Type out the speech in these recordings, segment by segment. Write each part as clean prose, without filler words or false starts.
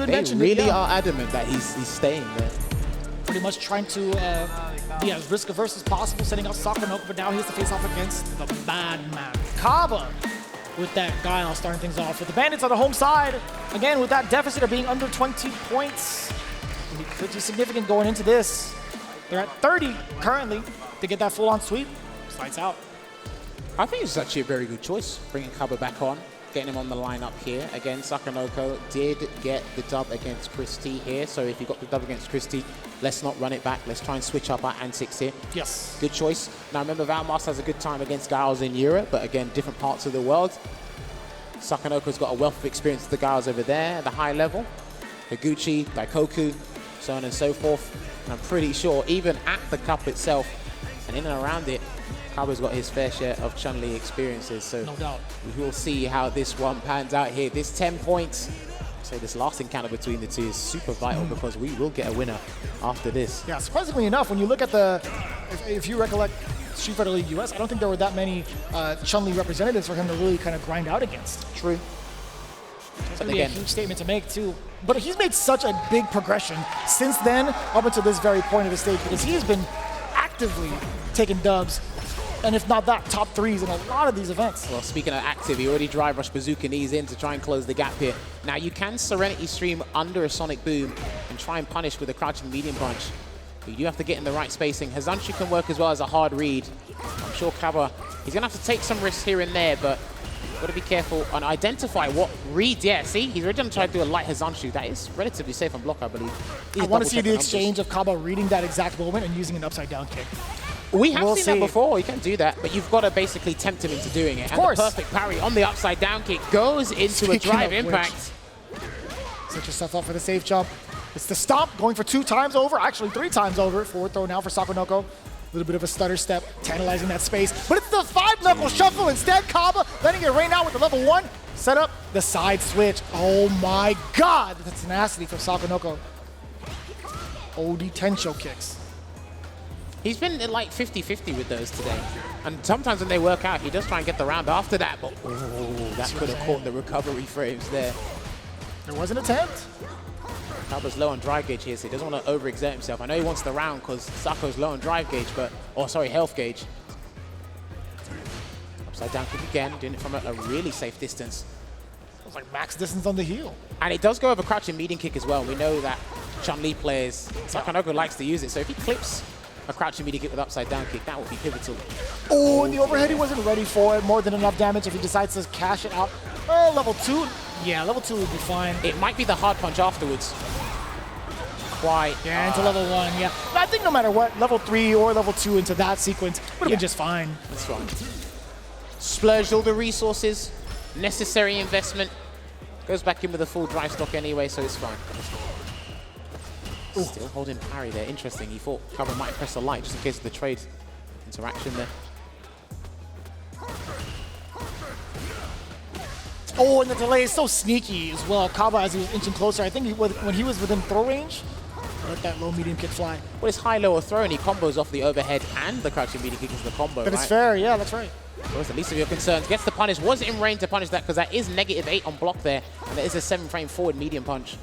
had mentioned They really are adamant that he's staying there. Pretty much trying to be as risk averse as possible, setting up Sako, but now he has to face off against the bad man, Caba, with that Guile starting things off. With the Bandits on the home side, again, with that deficit of being under 20 points, it could be significant going into this. They're at 30 currently to get that full-on sweep. Lights out. I think it's actually a very good choice, bringing Caba back on, getting him on the lineup here. Again, Sako did get the dub against Christie here, so if you got the dub against Christie, let's not run it back. Let's try and switch up our antics here. Yes. Good choice. Now remember, Valmas has a good time against Guiles in Europe, but again, different parts of the world. Sako-has got a wealth of experience with the Guiles over there at the high level. Higuchi, Daikoku, so on and so forth. And I'm pretty sure, even at the cup itself, and in and around it, Caba's got his fair share of Chun-Li experiences, so no doubt. We will see how this one pans out here. This 10 points, so this last encounter between the two is super vital because we will get a winner after this. Yeah, surprisingly enough, when you look at the, if you recollect Street Fighter League US, I don't think there were that many Chun-Li representatives for him to really kind of grind out against. True. It's going to be a huge statement to make, too. But he's made such a big progression since then up until this very point of the stage because he's been actively taking dubs, and if not that, top threes in a lot of these events. Well, speaking of active, he already drive rush bazooka knees in to try and close the gap here. Now, you can Serenity Stream under a Sonic Boom and try and punish with a crouching medium punch. But you do have to get in the right spacing. Hazanshu can work as well as a hard read. I'm sure Caba, he's going to have to take some risks here and there, but got to be careful and identify what read. Yeah, see, he's already tried to do a light Hazanshu. That is relatively safe on block, I believe. I want to see the exchange of Caba reading that exact moment and using an upside down kick. We have seen that before. You can do that, but you've got to basically tempt him into doing it. Of course. And the perfect parry on the upside down kick goes into a drive impact. Set yourself up for the safe jump. It's the stomp, going for 2 times over, actually 3 times over. Forward throw now for Sako. A little bit of a stutter step, tantalizing that space. But it's the 5-knuckle shuffle instead. Caba letting it rain out with the level 1. Set up the side switch. Oh my God, the tenacity from Sako. OD Tencho kicks. He's been like 50-50 with those today. And sometimes when they work out, he does try and get the round after that, but that could have caught the recovery frames there. There was an attempt. Caba's low on drive gauge here, so he doesn't want to overexert himself. I know he wants the round because Sako's low on drive gauge, but, oh, sorry, health gauge. Upside down kick again, doing it from a really safe distance. It was like max distance on the heel. And it does go over crouching medium kick as well. We know that Chun-Li players, Sako likes to use it, so if he clips a crouching medium kick with upside down kick, that would be pivotal. Oh, and the overhead, he wasn't ready for it. More than enough damage if he decides to cash it out. Oh, level 2. Yeah, level 2 would be fine. It might be the hard punch afterwards. Quite. Yeah, into level 1, yeah. But I think no matter what, level 3 or level 2 into that sequence would have been just fine. That's fine. Splurged all the resources, necessary investment. Goes back in with a full drive stock anyway, so it's fine. Ooh. Still holding parry there. Interesting. He thought Caba might press a light just in case of the trade interaction there. Oh, and the delay is so sneaky as well. Caba, as he was inching closer, I think when he was within throw range, let that low medium kick fly. Well, it's high, low, or throw, and he combos off the overhead and the crouching medium kick into the combo, That is fair, yeah, that's right. That was the least of your concerns. Gets the punish. Was in range to punish that because that is -8 on block there, and there is a 7-frame forward medium punch.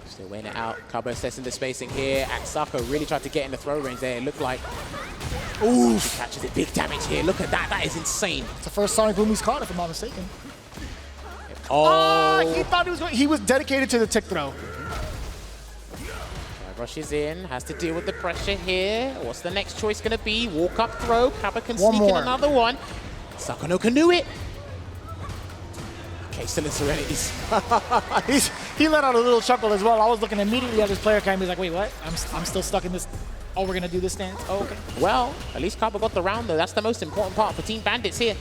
Still weighing it out. Caba assessing the spacing here. And Sako really tried to get in the throw range there. It looked like. Ooh, he catches it. Big damage here. Look at that. That is insane. It's the first Sonic Boom he's caught, if I'm not mistaken. Oh. He thought he was going. He was dedicated to the tick throw. Rushes in. Has to deal with the pressure here. What's the next choice going to be? Walk up throw. Caba can sneak in another one. Sako can do it. Okay, still in Serenities. He let out a little chuckle as well. I was looking immediately at his player cam. He's like, wait, what? I'm still stuck in this. Oh, we're going to do this stance? Oh, okay. Well, at least Caba got the round, though. That's the most important part for Team Bandits here.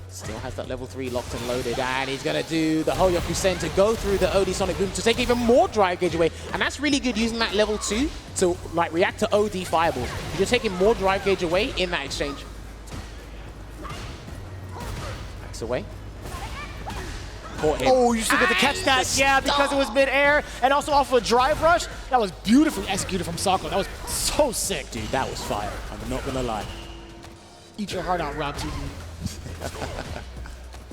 Still has that level 3 locked and loaded, and he's going to do the Hoyoku-sen to go through the OD Sonic Boom to take even more drive gauge away. And that's really good using that level 2 to like react to OD fireballs. You're taking more drive gauge away in that exchange. Backs away. Caught him. Oh, you still get to catch that. Yeah, because it was mid-air and also off of a drive rush. That was beautifully executed from Sako. That was so sick. Dude, that was fire. I'm not going to lie. Eat your heart out, Rob TV.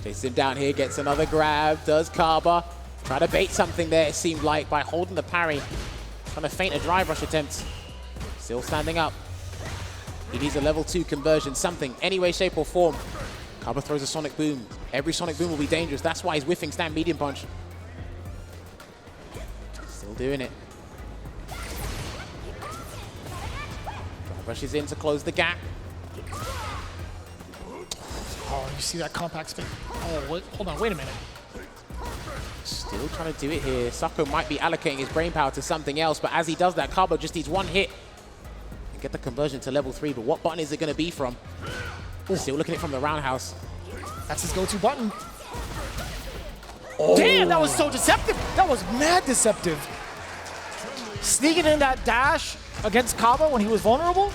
Chases him down here, gets another grab, does Caba. Try to bait something there, it seemed like, by holding the parry. Trying to feint a drive rush attempt. Still standing up. He needs a level 2 conversion, something, any way, shape, or form. Caba throws a sonic boom. Every sonic boom will be dangerous. That's why he's whiffing stand medium punch. Still doing it. Drive rushes in to close the gap. Oh, you see that compact spin? Oh, wait, hold on, wait a minute. Still trying to do it here. Sako might be allocating his brain power to something else, but as he does that, Caba just needs one hit and get the conversion to level 3. But what button is it going to be from? Ooh. Still looking at it from the roundhouse. That's his go-to button. Oh. Damn, that was so deceptive. That was mad deceptive. Sneaking in that dash against Caba when he was vulnerable.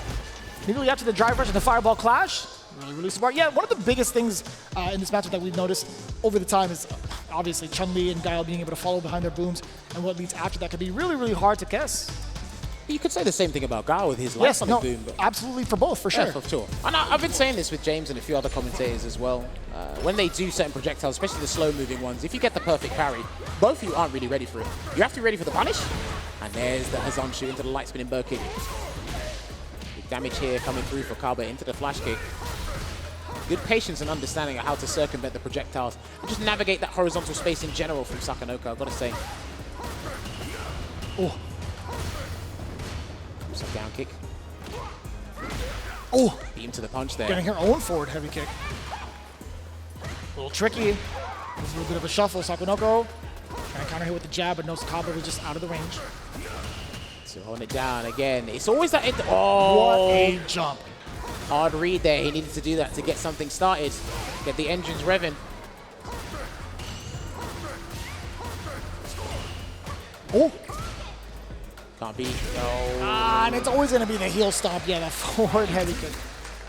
Immediately after the drive rush and the fireball clash. Really, really smart. Yeah, one of the biggest things in this matchup that we've noticed over the time is obviously Chun-Li and Guile being able to follow behind their booms, and what leads after that can be really, really hard to guess. You could say the same thing about Guile with his light sonic boom. But absolutely for both, for sure. Yeah, for sure. And I've been saying this with James and a few other commentators as well. When they do certain projectiles, especially the slow-moving ones, if you get the perfect parry, both of you aren't really ready for it. You have to be ready for the punish, and there's the Hazanshu into the light spinning bird kick. Big damage here coming through for Caba into the flash kick. Good patience and understanding of how to circumvent the projectiles and just navigate that horizontal space in general from Sakonoko, I've got to say. Oh. Some down kick. Oh. Beat him to the punch there. Getting her own forward heavy kick. A little tricky. There's a little bit of a shuffle. Sakonoko trying to counter hit with the jab, but no, Caba was just out of the range. So holding it down again. It's always that. Oh. What a jump. Hard read there. He needed to do that to get something started. Get the engines revving. Oh. Can't be. No. Ah, and it's always going to be the heel stomp. Yeah, that forward heavy kick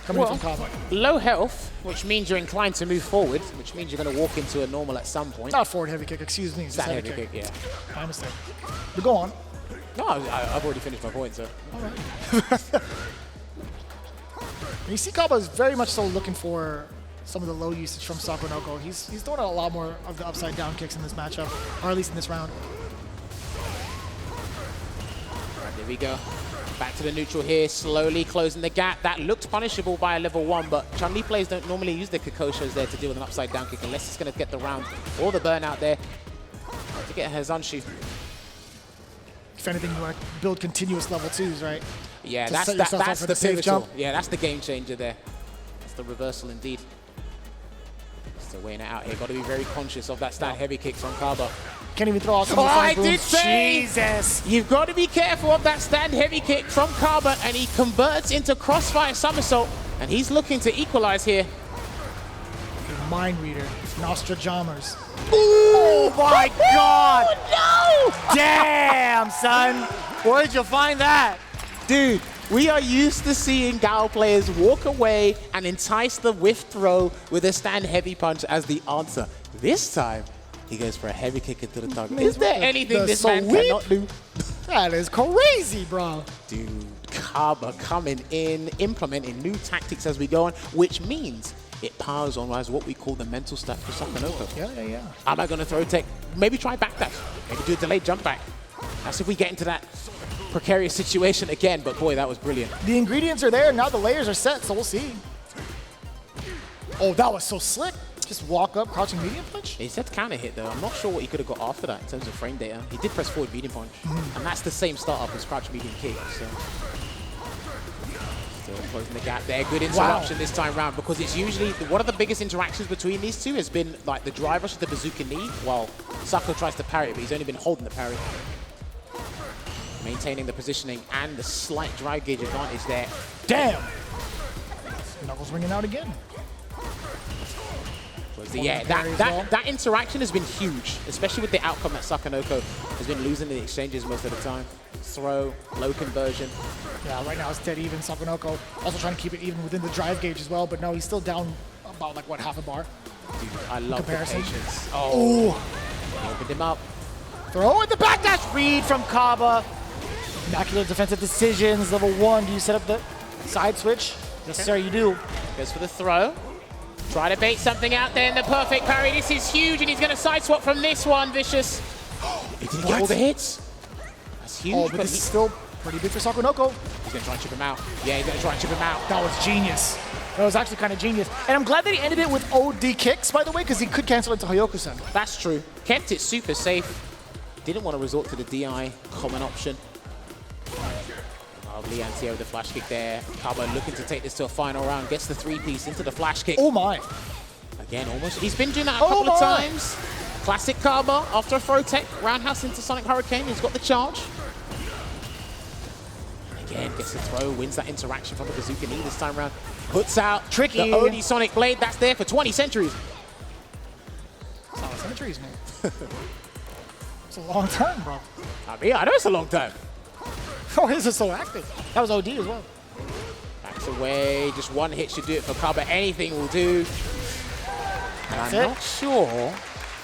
coming from Caba. Low health, which means you're inclined to move forward, which means you're going to walk into a normal at some point. Not forward heavy kick, excuse me. It's that heavy kick, yeah. My mistake. But go on. No, I've already finished my point, so. All right. You see Caba is very much so looking for some of the low usage from Sakonoko. He's throwing out a lot more of the upside down kicks in this matchup, or at least in this round. All right, there we go. Back to the neutral here, slowly closing the gap. That looked punishable by a level 1, but Chun-Li players don't normally use their Kokoshos there to deal with an upside down kick unless it's going to get the round or the burnout there. To get a Hazanshu. If anything, you want to build continuous level 2s, right? Yeah, that's the pivotal. Yeah, that's the game changer there. That's the reversal indeed. Still weighing it out here. Got to be very conscious of that stand heavy kick from Caba. Can't even throw out some of the I did say! Jesus! You've got to be careful of that stand heavy kick from Caba, and he converts into crossfire somersault, and he's looking to equalize here. Mind reader, Nostradamus. Oh my God! No! Damn, son! Where'd you find that? Dude, we are used to seeing Guile players walk away and entice the whiff throw with a stand heavy punch as the answer. This time, he goes for a heavy kick into the tongue. Is there anything this man cannot do? That is crazy, bro. Dude, Caba coming in, implementing new tactics as we go on, which means it powers on as what we call the mental stack for Sakonoko. Yeah. Am I going to throw tech? Maybe try backdash. Maybe do a delayed jump back. That's if we get into that precarious situation again, but boy, that was brilliant. The ingredients are there, now the layers are set, so we'll see. Oh, that was so slick. Just walk up, crouching medium punch? He said counter hit though. I'm not sure what he could have got after that in terms of frame data. He did press forward medium punch, and that's the same startup as crouch medium kick, so. Still closing the gap there. Good interruption this time round, because it's usually, one of the biggest interactions between these two has been like the drive rush of the bazooka knee, while Sako tries to parry it, but he's only been holding the parry. Maintaining the positioning and the slight drive gauge advantage there. Damn! Knuckles ringing out again. Yeah, that interaction has been huge, especially with the outcome that Sakonoko has been losing in the exchanges most of the time. Throw, low conversion. Yeah, right now it's dead even. Sakonoko also trying to keep it even within the drive gauge as well, but no, he's still down about like, what, half a bar? Dude, I love the patience. Oh! He opened him up. Throw in the backdash read from Caba. Immaculate defensive decisions, level 1. Do you set up the side switch? Yes, sir, you do. Goes for the throw. Try to bait something out there in the perfect parry. This is huge, and he's going to side swap from this one, Vicious. He didn't get all the hits. That's huge. Oh, but this is still pretty big for Sako Noko. He's going to try and chip him out. Yeah, he's going to try and chip him out. That was genius. That was actually kind of genius. And I'm glad that he ended it with OD kicks, by the way, because he could cancel into Hoyoku-san. That's true. Kept it super safe. Didn't want to resort to the DI common option. Lovely anti-air with the flash kick there. Caba looking to take this to a final round. Gets the 3-piece into the flash kick. Oh my. Again, almost. He's been doing that a couple of times. Classic Caba after a throw tech. Roundhouse into Sonic Hurricane. He's got the charge. Again, gets the throw. Wins that interaction from the bazooka knee this time around. Puts out Tricky. the OD Sonic Blade. That's there for 20 centuries. That's not centuries, man. It's a long time, bro. I mean, I know it's a long time. Oh, this is so active. That was OD as well. Backs away. Just one hit should do it for Caba. Anything will do. And I'm not sure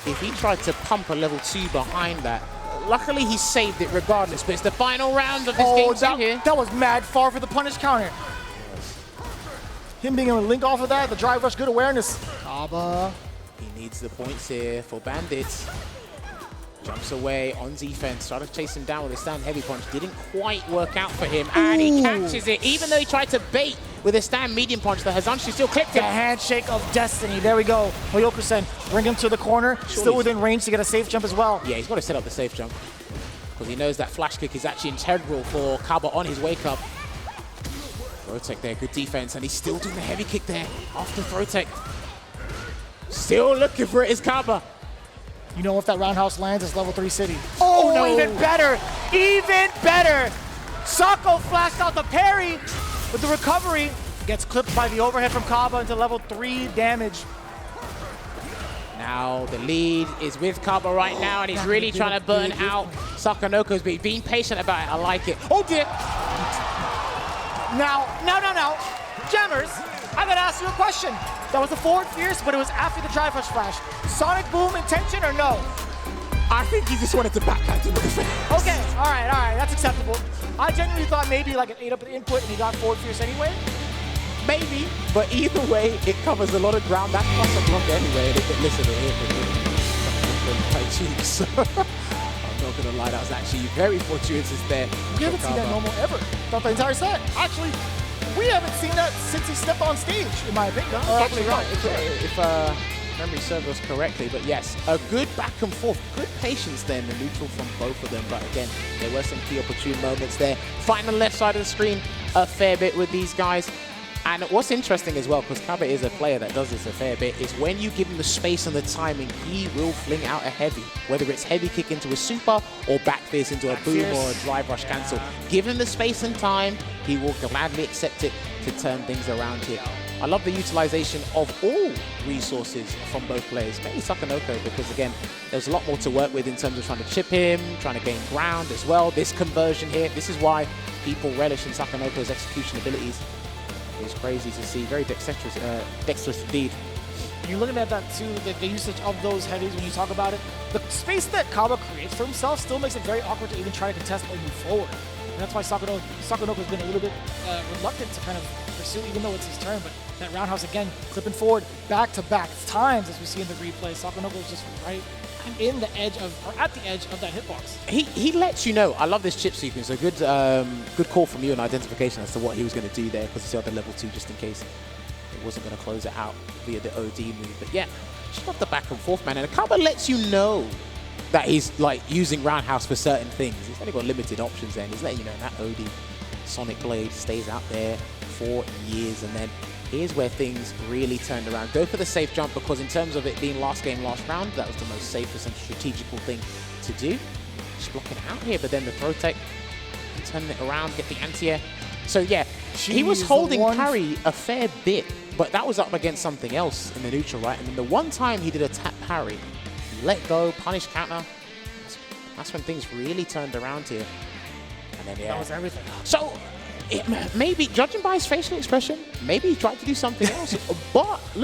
if he tried to pump a level 2 behind that. Luckily, he saved it regardless, but it's the final round of this game here. That was mad far for the punish counter. Him being able to link off of that, the drive rush, good awareness. Caba. He needs the points here for Bandits. Jumps away on defense, trying to chase him down with a stand heavy punch. Didn't quite work out for him, and he catches it. Even though he tried to bait with a stand medium punch, the Hazanshi still clipped The him. handshake of destiny. There we go. Hoyoku-sen, bring him to the corner. Still within range to get a safe jump as well. Yeah, he's got to set up the safe jump, because he knows that flash kick is actually integral for Caba on his wake up. Throw tech there, good defense, and he's still doing the heavy kick there after throw tech. Still looking for it is Caba. You know if that roundhouse lands, it's level 3 city. Oh, no. Even better. Even better. Sako flashed out the parry with the recovery. Gets clipped by the overhead from Caba into level 3 damage. Now the lead is with Caba right now, and he's really trying to burn out Sako Noko's, but he's being patient about it. I like it. Oh dear. Now. Jammers, I gotta ask you a question. That was a forward fierce, but it was after the drive rush flash. Sonic boom intention or no? I think he just wanted to backhand him with the face. Okay, all right, that's acceptable. I genuinely thought maybe like an 8-up input and he got forward fierce anyway. Maybe, but either way, it covers a lot of ground. That's plus a block anyway. Listen, it hit my cheeks. I'm not gonna lie, that was actually very fortuitous there. We haven't seen that normal ever throughout the entire set. Actually, we haven't seen that since he stepped on stage, in my opinion. Actually, right. If memory serves us correctly, but yes, a good back and forth, good patience there in the neutral from both of them. But again, there were some key opportune moments there. Fighting the left side of the screen a fair bit with these guys. And what's interesting as well, because Caba is a player that does this a fair bit, is when you give him the space and the timing, he will fling out a heavy. Whether it's heavy kick into a super or back fierce into a boom or a drive rush cancel. Give him the space and time, he will gladly accept it to turn things around here. I love the utilization of all resources from both players, mainly Sako Noko, because again, there's a lot more to work with in terms of trying to chip him, trying to gain ground as well. This conversion here, this is why people relish in Sako Noko's execution abilities. It's crazy to see, very dexterous indeed. You're looking at that too, the usage of those heavies when you talk about it. The space that Caba creates for himself still makes it very awkward to even try to contest or move forward. And that's why Sako Noko has been a little bit reluctant to kind of pursue, even though it's his turn. But that roundhouse again, clipping forward, back-to-back times, as we see in the replay. Sako Noko is just right in the edge of, or at the edge of that hitbox. He lets you know. I love this chip sequence. A good call from you and identification as to what he was going to do there, because he still had the level 2 just in case it wasn't going to close it out via the OD move. But yeah, just love the back and forth, man. And Caba lets you know that he's like using roundhouse for certain things. He's only got limited options there, and he's letting you know that OD Sonic Blade stays out there for years. And then here's where things really turned around. Go for the safe jump, because in terms of it being last game, last round, that was the most safest and strategical thing to do. Just blocking out here, but then the throw tech, and turning it around, get the anti-air. So yeah, he was holding parry a fair bit, but that was up against something else in the neutral, right? And then the one time he did a tap parry, he let go, punish counter. That's when things really turned around here. And then yeah, that was everything. So maybe, judging by his facial expression, maybe he tried to do something else. But look